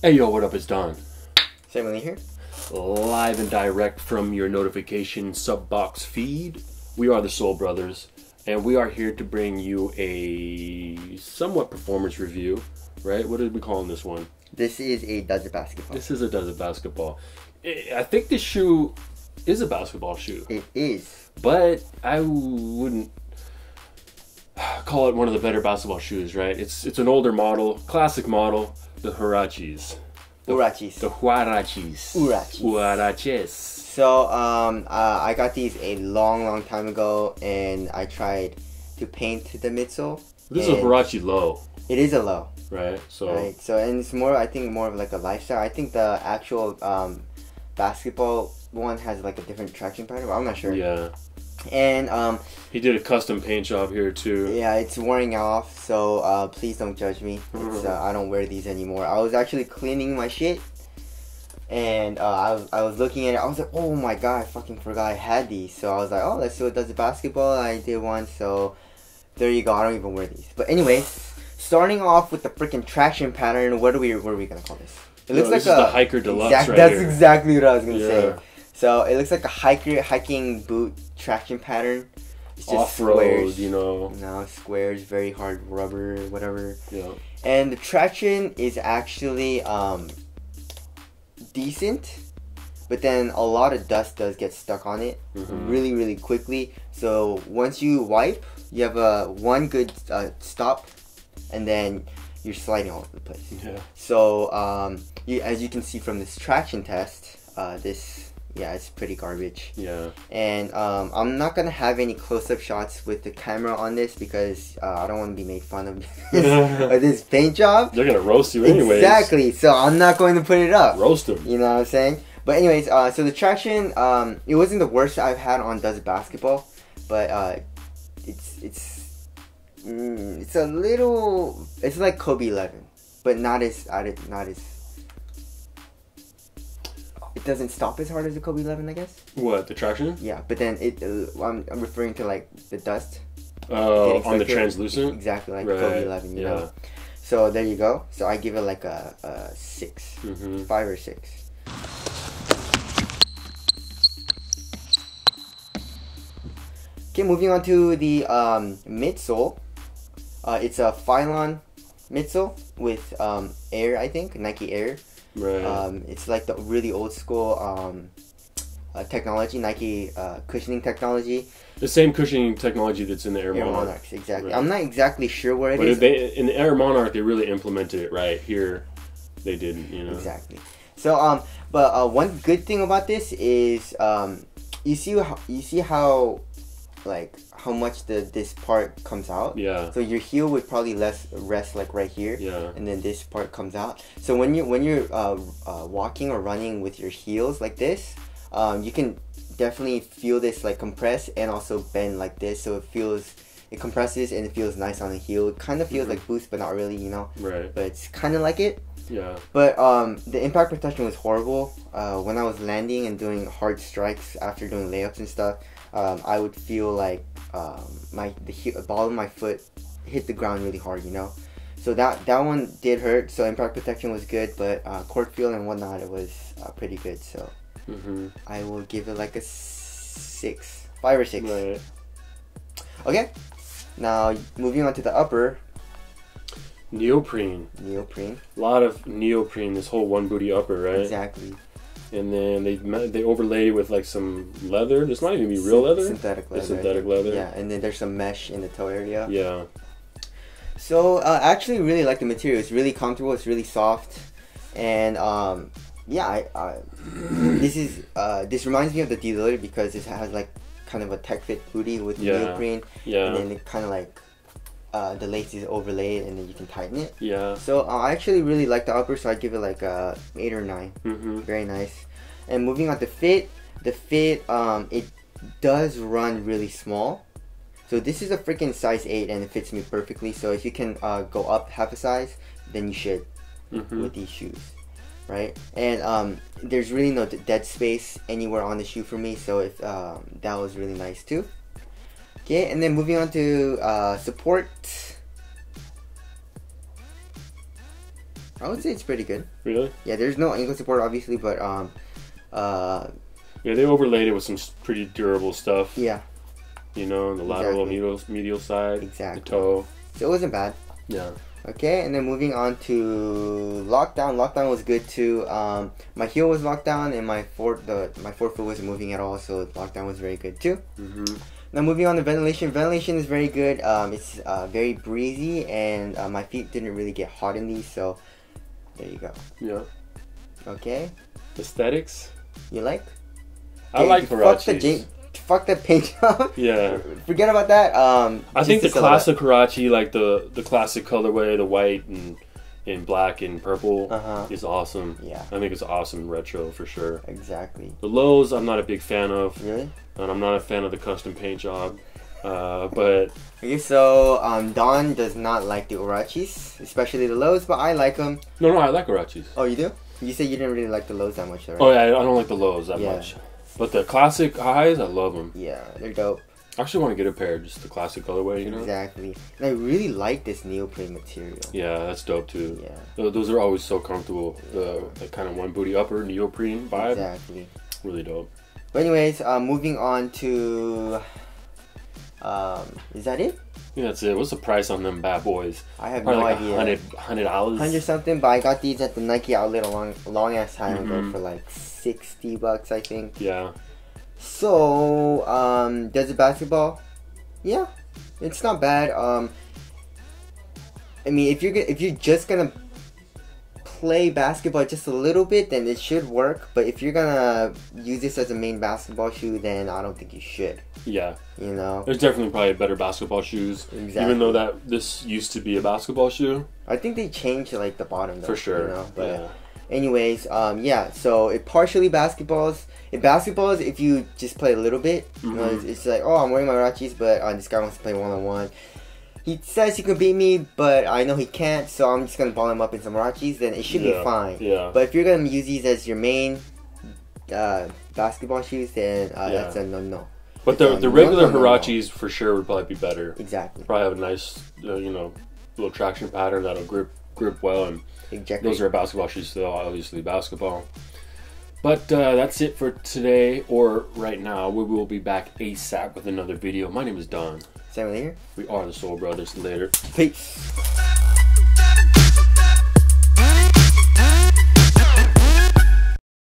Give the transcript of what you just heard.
Hey yo, what up? It's Don. Emily here. Live and direct from your notification sub box feed. We are the Soul Brothers, and we are here to bring you a somewhat performance review, right? What did we call this one? This is a desert basketball. This is a desert basketball. I think this shoe is a basketball shoe. It is. But I wouldn't call it one of the better basketball shoes, right? It's an older model, classic model. The Huaraches. Huaraches. The Huaraches. Huaraches. Huaraches. So, I got these a long time ago, and I tried to paint the midsole. This is a Huarache low. It is a low. Right. So. Right. So, and it's more, I think, more of like a lifestyle. I think the actual basketball one has like a different traction pattern, but I'm not sure. Yeah. And he did a custom paint job here too. Yeah, it's wearing off, so please don't judge me. It's, I don't wear these anymore. I was actually cleaning my shit, and I was looking at it. I was like, oh my god, I fucking forgot I had these. So I was like, oh, let's see what does the basketball. I did one, so there you go. I don't even wear these. But anyways, starting off with the freaking traction pattern. What are we gonna call this? It looks like this is the hiker deluxe right That's here. exactly what I was gonna say. Yeah. So it looks like a hiking boot traction pattern. It's just off-road, squares, you know. No, squares, very hard rubber, whatever. Yeah. And the traction is actually decent, but then a lot of dust does get stuck on it really quickly. So once you wipe, you have one good stop, and then you're sliding all over the place. Yeah. So as you can see from this traction test, yeah, it's pretty garbage. Yeah. And I'm not gonna have any close-up shots with the camera on this because I don't want to be made fun of this paint job. They're gonna roast you anyways. Exactly. So I'm not going to put it up. Roast them. You know what I'm saying? But anyways, so the traction, it wasn't the worst I've had on desert basketball, but it's a little. It's like Kobe 11, but not as. It doesn't stop as hard as the Kobe 11, I guess. What, the traction? Yeah, but then I'm referring to like the dust. On the translucent? Exactly, like right. Kobe 11, you know. So there you go. So I give it like a 6, 5 or 6. Okay, moving on to the midsole. It's a Phylon midsole with Air, I think, Nike Air. Right. It's like the really old school technology, Nike cushioning technology. The same cushioning technology that's in the Air Monarch. Monarchs, exactly. Right. I'm not exactly sure where it is. But in the Air Monarch, they really implemented it right. Here, they didn't, you know. Exactly. So, but one good thing about this is, you see how much this part comes out. Yeah. So your heel would probably rest like right here. Yeah. And then this part comes out. So when you're walking or running with your heels like this, you can definitely feel this like compress and also bend like this. So it compresses and it feels nice on the heel. It kind of feels like boost, but not really, you know. Right. But it's kind of like it. Yeah. But the impact protection was horrible. When I was landing and doing hard strikes after doing layups and stuff, I would feel like the ball of my foot hit the ground really hard, you know. So that one did hurt. So impact protection was good, but court feel and whatnot, it was pretty good. So I will give it like a 6, 5 or 6. Right. Okay. Now moving on to the upper. Neoprene. A lot of neoprene. This whole one booty upper, right? Exactly. And then they overlay with like some leather. This might even be real leather. Synthetic leather. Synthetic leather. Yeah, and then there's some mesh in the toe area. Yeah. So I actually really like the material. It's really comfortable. It's really soft, and yeah, this reminds me of the Deloader because it has like kind of a tech fit booty with neoprene. Yeah. And then it kind of like the lace is overlaid, and then you can tighten it. Yeah. So I actually really like the upper, so I give it like a 8 or 9. Very nice. And moving on to fit, it does run really small. So this is a freaking size 8, and it fits me perfectly. So if you can go up half a size, then you should with these shoes, right? And there's really no dead space anywhere on the shoe for me, so if that was really nice too. Okay, and then moving on to support. I would say it's pretty good. Really? Yeah, there's no ankle support obviously, but yeah, they overlaid it with some pretty durable stuff. Yeah. You know, the lateral medial side. Exactly. The toe. So it wasn't bad. Yeah. Okay, and then moving on to lockdown. Lockdown was good too. My heel was locked down, and my forefoot wasn't moving at all, so lockdown was very good too. Now moving on to ventilation. Ventilation is very good. It's very breezy, and my feet didn't really get hot in these, so there you go. Yeah. Okay. Aesthetics. You like? I like Huaraches. Fuck the paint job. Yeah. Forget about that. I think the classic Huarache, like the classic colorway, the white and black and purple, is awesome. Yeah. I think it's awesome retro for sure. Exactly. The lows, I'm not a big fan of. Really? And I'm not a fan of the custom paint job. But okay, so Don does not like the Huaraches, especially the lows, but I like them. No, I like Huaraches. Oh, you do? You said you didn't really like the lows that much, though, right? Oh yeah, I don't like the lows that much. But the classic highs, I love them. Yeah, they're dope. I actually want to get a pair, just the classic colorway, you know? Exactly. And I really like this neoprene material. Yeah, that's dope too. Yeah. Those are always so comfortable. The kind of one booty upper neoprene vibe. Exactly. Really dope. But anyways, moving on to... is that it? Yeah, that's it. What's the price on them bad boys? I have probably no like idea. $100. 100 something, but I got these at the Nike outlet a long ass time ago for like $60, I think. Yeah. So, does it basketball? Yeah, it's not bad. I mean, if you're just gonna play basketball just a little bit, then it should work. But if you're gonna use this as a main basketball shoe, then I don't think you should. Yeah. You know, there's definitely probably better basketball shoes. Exactly. Even though that this used to be a basketball shoe. I think they changed like the bottom though, for sure. You know? But anyways, yeah. So it partially basketballs. It basketballs if you just play a little bit. You know, it's like, oh, I'm wearing my Huaraches, but this guy wants to play one-on-one. He says he can beat me, but I know he can't, so I'm just gonna ball him up in some Huaraches. Then it should be fine. Yeah. But if you're gonna use these as your main basketball shoes, then that's a no. But the regular Huaraches for sure would probably be better. Exactly. Probably have a nice, you know, little traction pattern that'll grip well, and exactly. Those are basketball shoes, still obviously basketball. But that's it for today, or right now. We will be back ASAP with another video. My name is Don. Sam here. We are the Soul Brothers. Later. Peace.